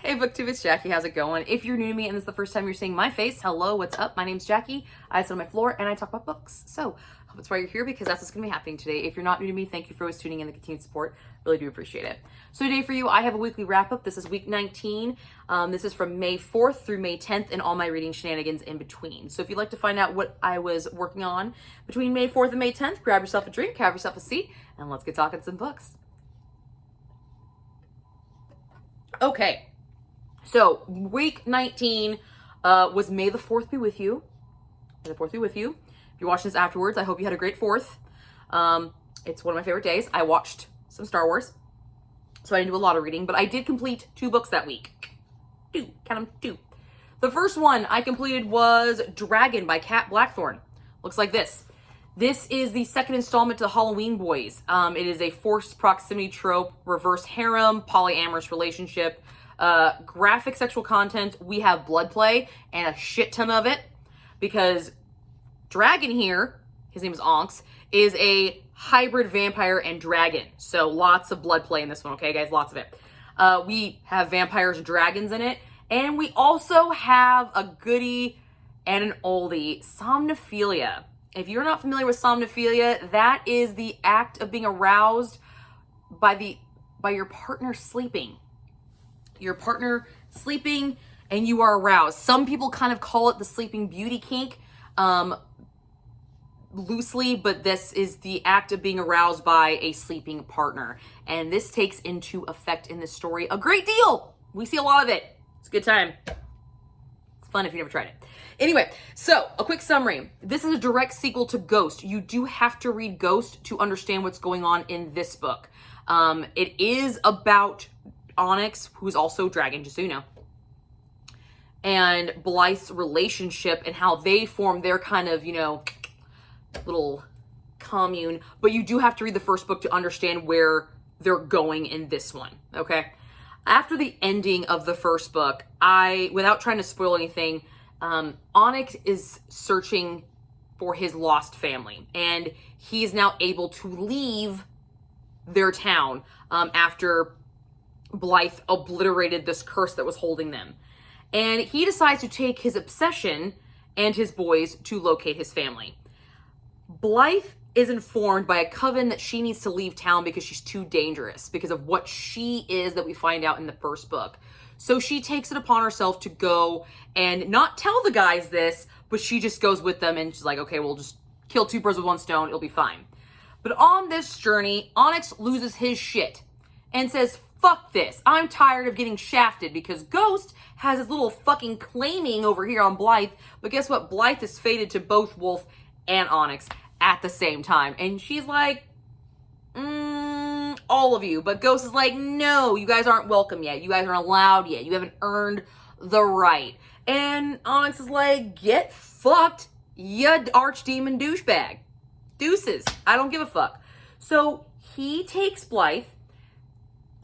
Hey booktube, it's Jackie. How's it going? If you're new to me and this is the first time you're seeing my face, hello, what's up? My name's Jackie. I sit on my floor and I talk about books. So I hope that's why you're here, because that's what's going to be happening today. If you're not new to me, thank you for always tuning in, the continued support. Really do appreciate it. So today for you, I have a weekly wrap up. This is week 19. This is from May 4th through May 10th and all my reading shenanigans in between. So if you'd like to find out what I was working on between May 4th and May 10th, grab yourself a drink, have yourself a seat, and let's get talking some books. Okay. So, week 19 was May the 4th be with you. May the 4th be with you. If you're watching this afterwards, I hope you had a great 4th. It's one of my favorite days. I watched some Star Wars, so I didn't do a lot of reading, but I did complete 2 books that week. 2. Count them, 2. The first one I completed was Dragon by Kat Blackthorne. Looks like this. This is the second installment to the Halloween Boys. It is a forced proximity trope, reverse harem, polyamorous relationship, graphic sexual content. We have blood play and a shit ton of it, because Dragon here, his name is Onks, is a hybrid vampire and dragon. So lots of blood play in this one, okay guys? Lots of it. We have vampires and dragons in it. And we also have a goodie and an oldie, somnophilia. If you're not familiar with somnophilia, that is the act of being aroused by your partner sleeping. Your partner sleeping and you are aroused. Some people kind of call it the sleeping beauty kink, loosely, but this is the act of being aroused by a sleeping partner. And this takes into effect in this story a great deal. We see a lot of it. It's a good time. It's fun if you never tried it. Anyway, so a quick summary. This is a direct sequel to Ghost. You do have to read Ghost to understand what's going on in this book. It is about Onyx, who's also Dragon, just so you know, and Blythe's relationship and how they form their kind of, little commune. But you do have to read the first book to understand where they're going in this one, okay? After the ending of the first book, without trying to spoil anything, Onyx is searching for his lost family, and he is now able to leave their town after Blythe obliterated this curse that was holding them. And he decides to take his obsession and his boys to locate his family. Blythe is informed by a coven that she needs to leave town because she's too dangerous, because of what she is that we find out in the first book. So she takes it upon herself to go and not tell the guys this, but she just goes with them and she's like, okay, we'll just kill 2 birds with 1 stone. It'll be fine. But on this journey, Onyx loses his shit and says, fuck this. I'm tired of getting shafted, because Ghost has his little fucking claiming over here on Blythe. But guess what? Blythe is fated to both Wolf and Onyx at the same time. And she's like, all of you. But Ghost is like, no, you guys aren't welcome yet. You guys aren't allowed yet. You haven't earned the right. And Onyx is like, get fucked, you archdemon douchebag. Deuces. I don't give a fuck. So he takes Blythe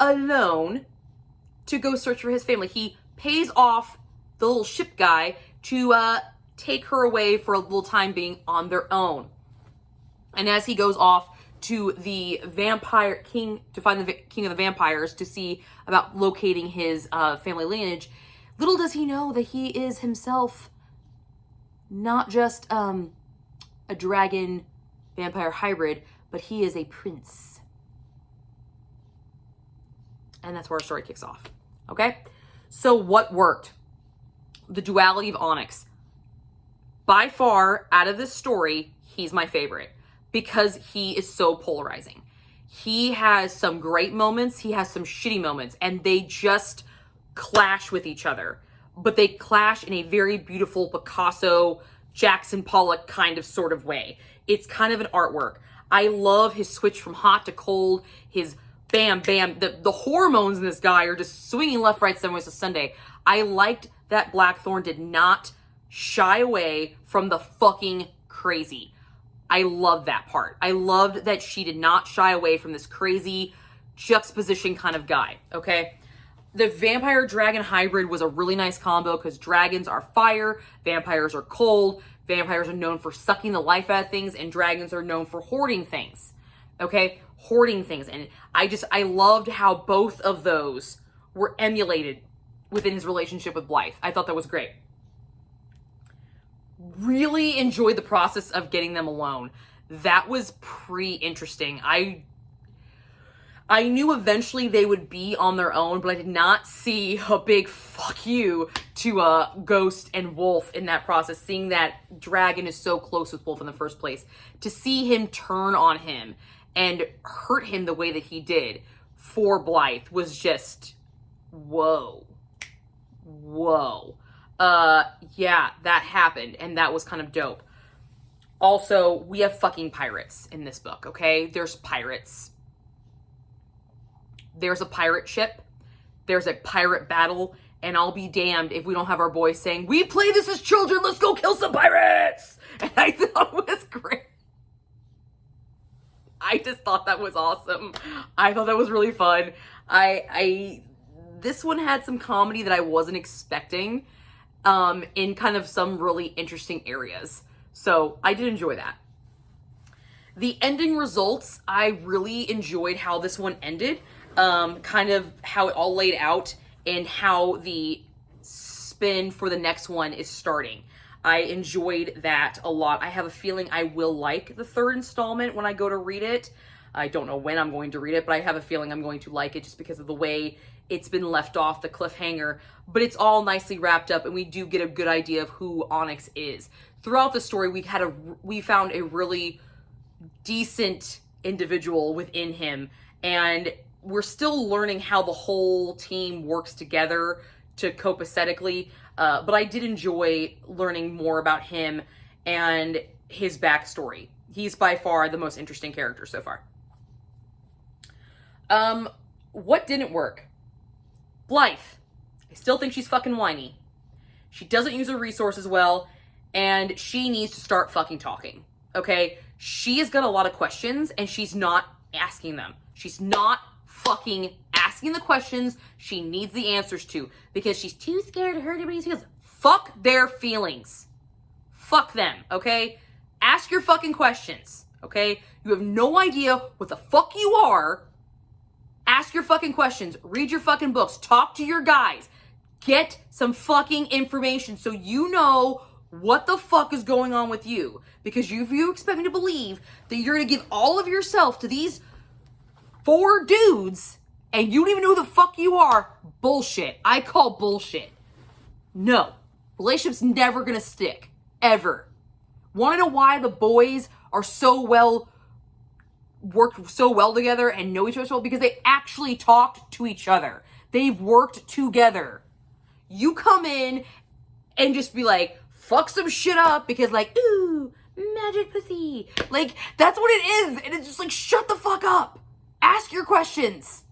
alone to go search for his family. He pays off the little ship guy to take her away for a little time being on their own. And as he goes off to the vampire king to find the king of the vampires to see about locating his family lineage, little does he know that he is himself not just a dragon vampire hybrid, but he is a prince. And that's where our story kicks off. Okay? So what worked? The duality of Onyx. By far, out of this story, he's my favorite, because he is so polarizing. He has some great moments, he has some shitty moments, and they just clash with each other. But they clash in a very beautiful Picasso, Jackson Pollock kind of sort of way. It's kind of an artwork. I love his switch from hot to cold, his bam, bam. The hormones in this guy are just swinging left, right, seven ways to Sunday. I liked that Blackthorne did not shy away from the fucking crazy. I love that part. I loved that she did not shy away from this crazy juxtaposition kind of guy, okay? The vampire dragon hybrid was a really nice combo, because dragons are fire, vampires are cold, vampires are known for sucking the life out of things, and dragons are known for hoarding things, okay? Hoarding things. And I loved how both of those were emulated within his relationship with Blythe. I thought that was great. Really enjoyed the process of getting them alone. That was pretty interesting. I knew eventually they would be on their own, but I did not see a big fuck you to Ghost and Wolf in that process, seeing that Dragon is so close with Wolf in the first place. To see him turn on him and hurt him the way that he did for Blythe was just, whoa. Yeah, that happened, and that was kind of dope. Also, we have fucking pirates in this book, okay? There's pirates. There's a pirate ship. There's a pirate battle. And I'll be damned if we don't have our boys saying, we play this as children, let's go kill some pirates! And I thought it was great. I just thought that was awesome. I thought that was really fun. This one had some comedy that I wasn't expecting in kind of some really interesting areas. So I did enjoy that. The ending results, I really enjoyed how this one ended. Kind of how it all laid out and how the spin for the next one is starting. I enjoyed that a lot. I have a feeling I will like the third installment when I go to read it. I don't know when I'm going to read it, but I have a feeling I'm going to like it just because of the way it's been left off, the cliffhanger. But it's all nicely wrapped up, and we do get a good idea of who Onyx is. Throughout the story, we found a really decent individual within him, and we're still learning how the whole team works together to copacetically, but I did enjoy learning more about him and his backstory. He's by far the most interesting character so far. What didn't work? Blythe. I still think she's fucking whiny. She doesn't use her resources well, and she needs to start fucking talking, okay? She has got a lot of questions, and she's not asking them. She's not fucking asking the questions she needs the answers to because she's too scared to hurt anybody's feelings. Fuck their feelings. Fuck them, okay? Ask your fucking questions, okay? You have no idea what the fuck you are. Ask your fucking questions. Read your fucking books. Talk to your guys. Get some fucking information so you know what the fuck is going on with you. Because if you expect me to believe that you're going to give all of yourself to these 4 dudes and you don't even know who the fuck you are, bullshit. I call bullshit. No. Relationship's never going to stick. Ever. Want to know why the boys are worked so well together and know each other so well? Because they actually talked to each other. They've worked together. You come in and just be like, fuck some shit up because like, ooh, magic pussy. Like, that's what it is. And it's just like, shut the fuck up. Ask your questions.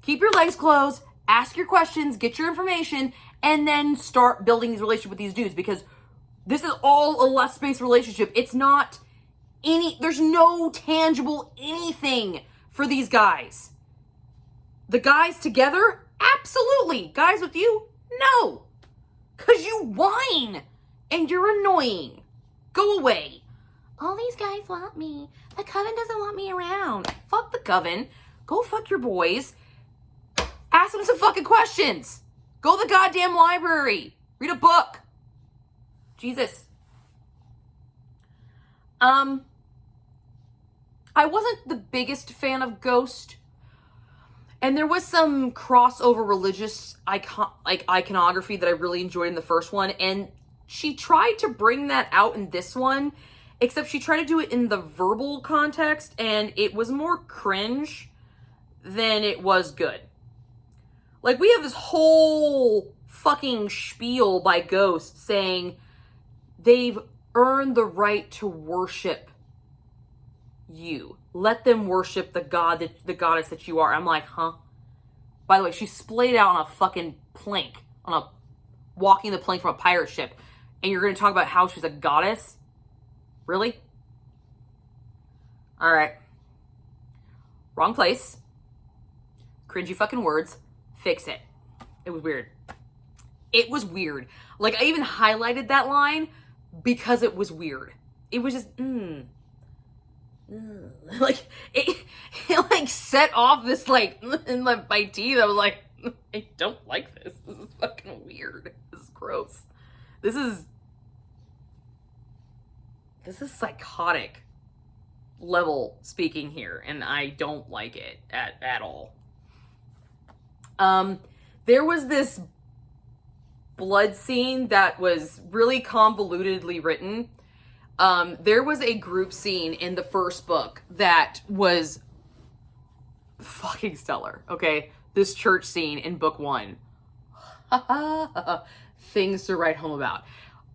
Keep your legs closed. Ask your questions. Get your information. And then start building these relationships with these dudes. Because this is all a lust-based relationship. It's not there's no tangible anything for these guys. The guys together? Absolutely. Guys with you? No. Because you whine. And you're annoying. Go away. All these guys want me. The coven doesn't want me around. Fuck the coven. Go fuck your boys. Ask them some fucking questions. Go to the goddamn library. Read a book. Jesus. I wasn't the biggest fan of Ghost. And there was some crossover religious iconography that I really enjoyed in the first one. And she tried to bring that out in this one. Except she tried to do it in the verbal context, and it was more cringe than it was good. Like, we have this whole fucking spiel by Ghost saying they've earned the right to worship you. Let them worship the goddess that you are. I'm like, huh? By the way, she splayed out on a fucking plank, walking the plank from a pirate ship, and you're going to talk about how she's a goddess? Really? Alright. Wrong place. Cringy fucking words. Fix it. It was weird. It was weird. Like, I even highlighted that line because it was weird. It was just, Like, it like set off this, like, in my teeth. I was like, I don't like this. This is fucking weird. This is gross. This is psychotic level speaking here, and I don't like it at all. There was this blood scene that was really convolutedly written. There was a group scene in the first book that was fucking stellar, okay? This church scene in book 1. Things to write home about.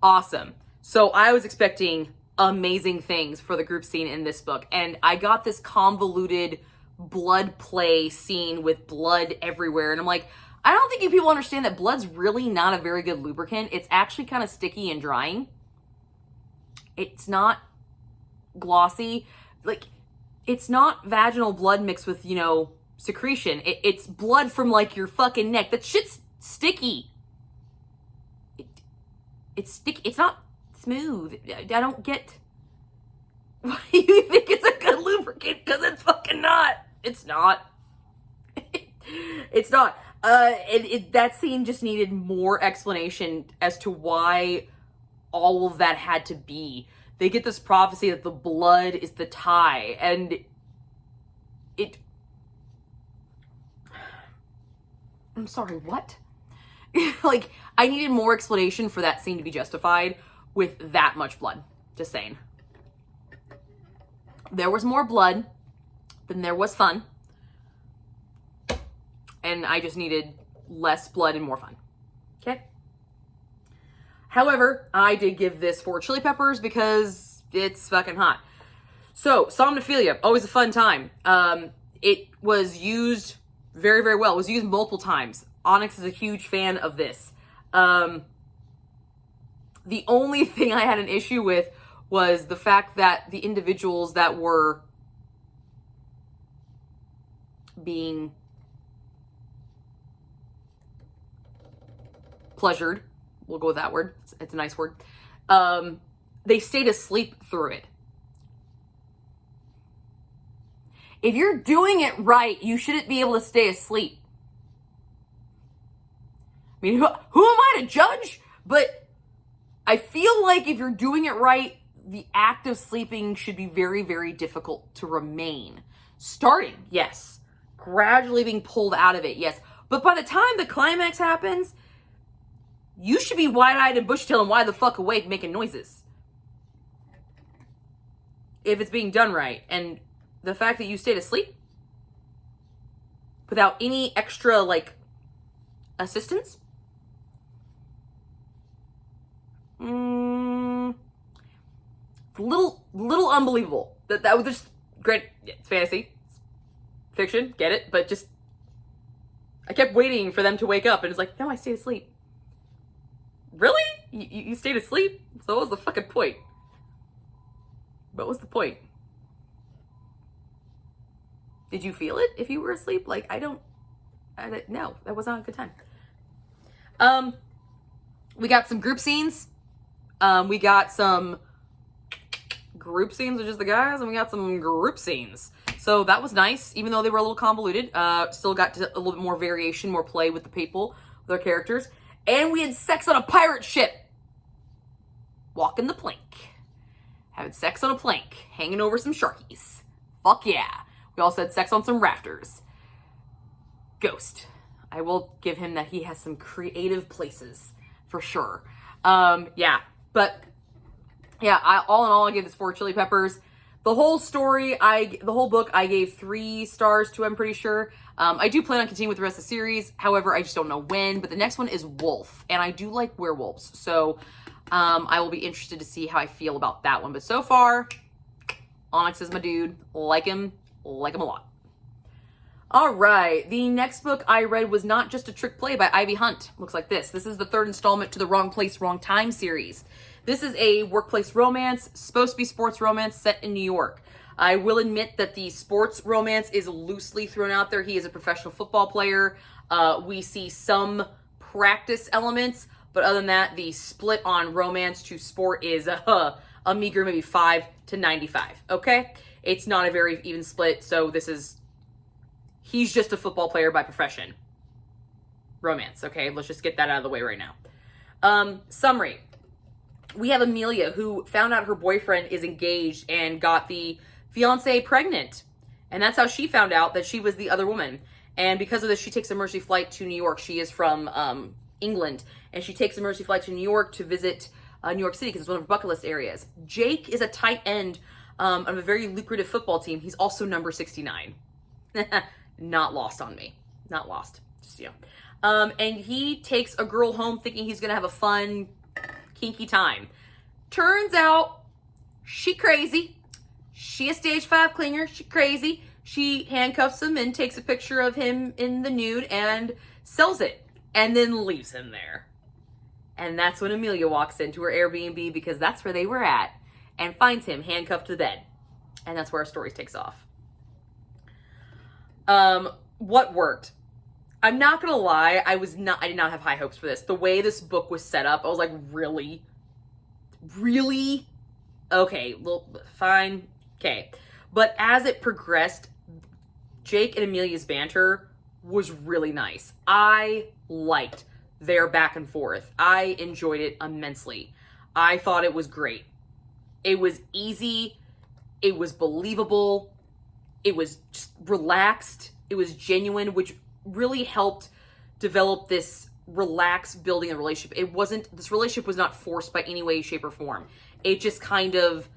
Awesome. So I was expecting amazing things for the group scene in this book, and I got this convoluted blood play scene with blood everywhere, and I'm like, I don't think you people understand that blood's really not a very good lubricant. It's actually kind of sticky and drying. It's not glossy. Like, it's not vaginal blood mixed with, you know, secretion. It's blood from, like, your fucking neck. That shit's sticky. It's sticky. It's not smooth. I don't get why you think it's a good lubricant, because it's fucking not. It's not. It's not. That scene just needed more explanation as to why all of that had to be. They get this prophecy that the blood is the tie, and I'm sorry, what? Like, I needed more explanation for that scene to be justified with that much blood. Just saying. There was more blood than there was fun. And I just needed less blood and more fun. Okay? However, I did give this 4 chili peppers because it's fucking hot. So, somnophilia, always a fun time. It was used very, very well. It was used multiple times. Onyx is a huge fan of this. The only thing I had an issue with was the fact that the individuals that were being pleasured, we'll go with that word, it's a nice word, they stayed asleep through it. If you're doing it right, you shouldn't be able to stay asleep. I mean, who am I to judge? But I feel like if you're doing it right, the act of sleeping should be very, very difficult to remain. Starting, yes. Gradually being pulled out of it, yes. But by the time the climax happens, you should be wide-eyed and bush-tailed and wide the fuck awake making noises. If it's being done right. And the fact that you stayed asleep without any extra, like, assistance? Little unbelievable. That was just great. Yeah, it's fantasy. It's fiction. Get it? But just, I kept waiting for them to wake up, and it's like, no, I stayed asleep. Really? You stayed asleep? So what was the fucking point? What was the point? Did you feel it if you were asleep? Like, no, that was not a good time. We got some group scenes. We got some group scenes with just the guys, and we got some group scenes. So that was nice, even though they were a little convoluted. Still got a little bit more variation, more play with the people, with their characters. And we had sex on a pirate ship. Walking the plank. Having sex on a plank. Hanging over some sharkies. Fuck yeah. We also had sex on some rafters. Ghost. I will give him that he has some creative places, for sure. Yeah. But, yeah, all in all, I gave this 4 chili peppers. The whole story, the whole book, I gave 3 stars to, I'm pretty sure. I do plan on continuing with the rest of the series. However, I just don't know when. But the next one is Wolf. And I do like werewolves. So, I will be interested to see how I feel about that one. But so far, Onyx is my dude. Like him a lot. All right. The next book I read was Not Just a Trick Play by Ivy Hunt. Looks like this. This is the 3rd installment to the Wrong Place, Wrong Time series. This is a workplace romance, supposed to be sports romance set in New York. I will admit that the sports romance is loosely thrown out there. He is a professional football player. We see some practice elements, but other than that, the split on romance to sport is a meager maybe 5 to 95, okay? It's not a very even split, so he's just a football player by profession. romance, okay? Let's just get that out of the way right now. Summary. We have Amelia, who found out her boyfriend is engaged and got the fiance pregnant. And that's how she found out that she was the other woman. And because of this, she takes a emergency flight to New York. She is from England. And she takes an emergency flight to New York to visit New York City because it's one of her bucket list areas. Jake is a tight end of a very lucrative football team. He's also number 69. Not lost on me. Not lost. Just, you know. And he takes a girl home thinking he's going to have a fun, kinky time. Turns out, she crazy. She a stage 5 clinger. She crazy. She handcuffs him and takes a picture of him in the nude and sells it. And then leaves him there. And that's when Amelia walks into her Airbnb, because that's where they were at, and finds him handcuffed to the bed. And that's where our story takes off. What worked? I'm not gonna lie, I did not have high hopes for this. The way this book was set up, I was like, really? Really? Okay, well, fine. Okay. But as it progressed, Jake and Amelia's banter was really nice. I liked their back and forth. I enjoyed it immensely. I thought it was great. It was easy. It was believable. It was just relaxed. It was genuine, which really helped develop this relaxed building a relationship. This relationship was not forced by any way, shape, or form. It just kind of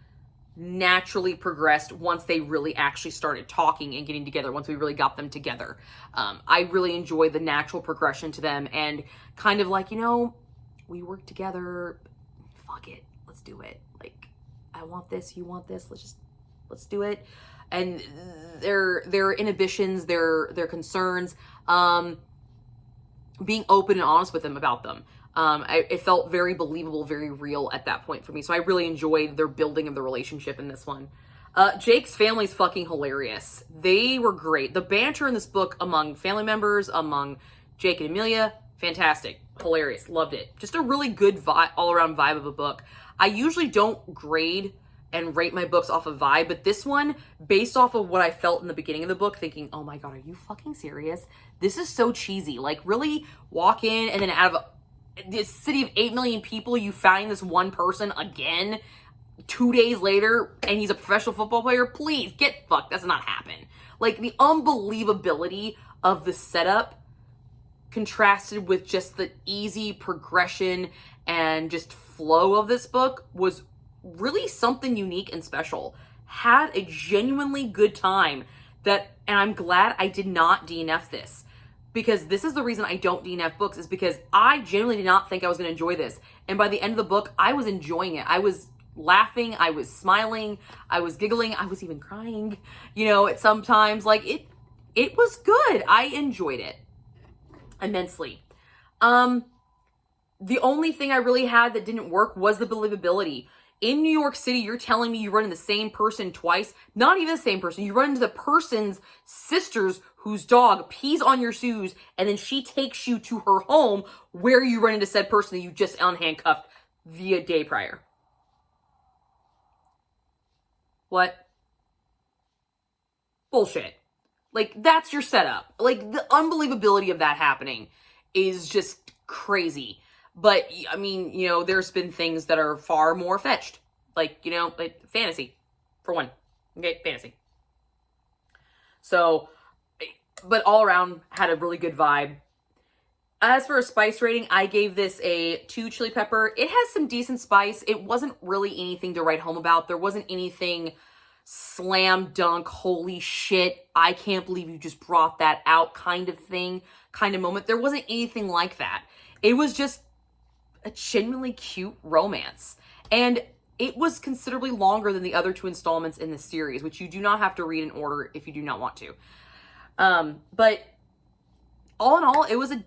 naturally progressed once they really actually started talking and getting together, once we really got them together. I really enjoyed the natural progression to them, and kind of like, you know, we work together, fuck it, let's do it. Like, I want this, you want this, let's do it. And their inhibitions, their concerns, being open and honest with them about them. It felt very believable, very real at that point for me. So I really enjoyed their building of the relationship in this one. Jake's family's fucking hilarious. They were great. The banter in this book among family members, among Jake and Amelia, fantastic. Hilarious. Loved it. Just a really good all-around vibe of a book. I usually don't grade and rate my books off of vibe, but this one, based off of what I felt in the beginning of the book, thinking, oh my god, are you fucking serious? This is so cheesy. Like, really walk in, and then out of this city of 8 million people, you find this one person again 2 days later, and he's a professional football player? Please, get fucked. That's not happen. Like, the unbelievability of the setup contrasted with just the easy progression and just flow of this book was really something unique and special. Had a genuinely good time, and I'm glad I did not DNF this, because this is the reason I don't DNF books, is because I genuinely did not think I was going to enjoy this. And by the end of the book, I was enjoying it. I was laughing, I was smiling, I was giggling, I was even crying, you know, at sometimes. Like, it was good. I enjoyed it immensely. The only thing I really had that didn't work was the believability. In New York City, you're telling me you run into the same person twice? Not even the same person. You run into the person's sister's whose dog pees on your shoes, and then she takes you to her home where you run into said person that you just unhandcuffed the day prior. What? Bullshit. Like, that's your setup. Like, the unbelievability of that happening is just crazy. But, I mean, you know, there's been things that are far more fetched. Like, you know, like fantasy, for one. Okay, fantasy. So, but all around, had a really good vibe. As for a spice rating, I gave this a 2 chili pepper. It has some decent spice. It wasn't really anything to write home about. There wasn't anything slam dunk, holy shit, I can't believe you just brought that out kind of thing, kind of moment. There wasn't anything like that. It was just a genuinely cute romance. And it was considerably longer than the other 2 installments in the series, which you do not have to read in order if you do not want to. But all in all, it was a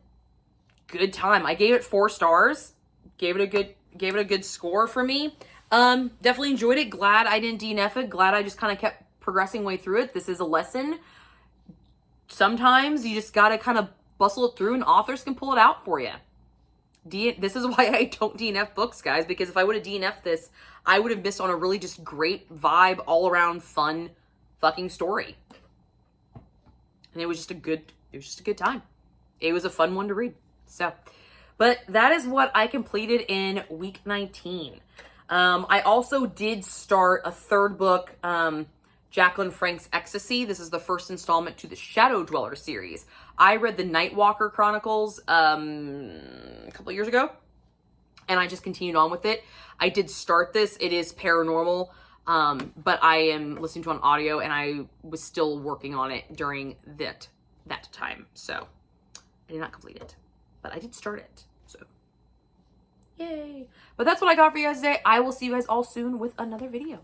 good time. I gave it 4 stars. Gave it a good score for me. Definitely enjoyed it. Glad I didn't DNF it. Glad I just kind of kept progressing way through it. This is a lesson. Sometimes you just got to kind of bustle it through, and authors can pull it out for you. This is why I don't DNF books, guys, because if I would have DNF'd this, I would have missed on a really just great vibe, all around fun fucking story. And it was just a good time. It was a fun one to read. So, but that is what I completed in week 19. I also did start a third book, Jacqueline Frank's Ecstasy. This is the first installment to the Shadow Dweller series. I read the Nightwalker Chronicles a couple of years ago, and I just continued on with it. I did start this. It is paranormal, but I am listening to it on audio, and I was still working on it during that time. So I did not complete it, but I did start it. So yay. But that's what I got for you guys today. I will see you guys all soon with another video.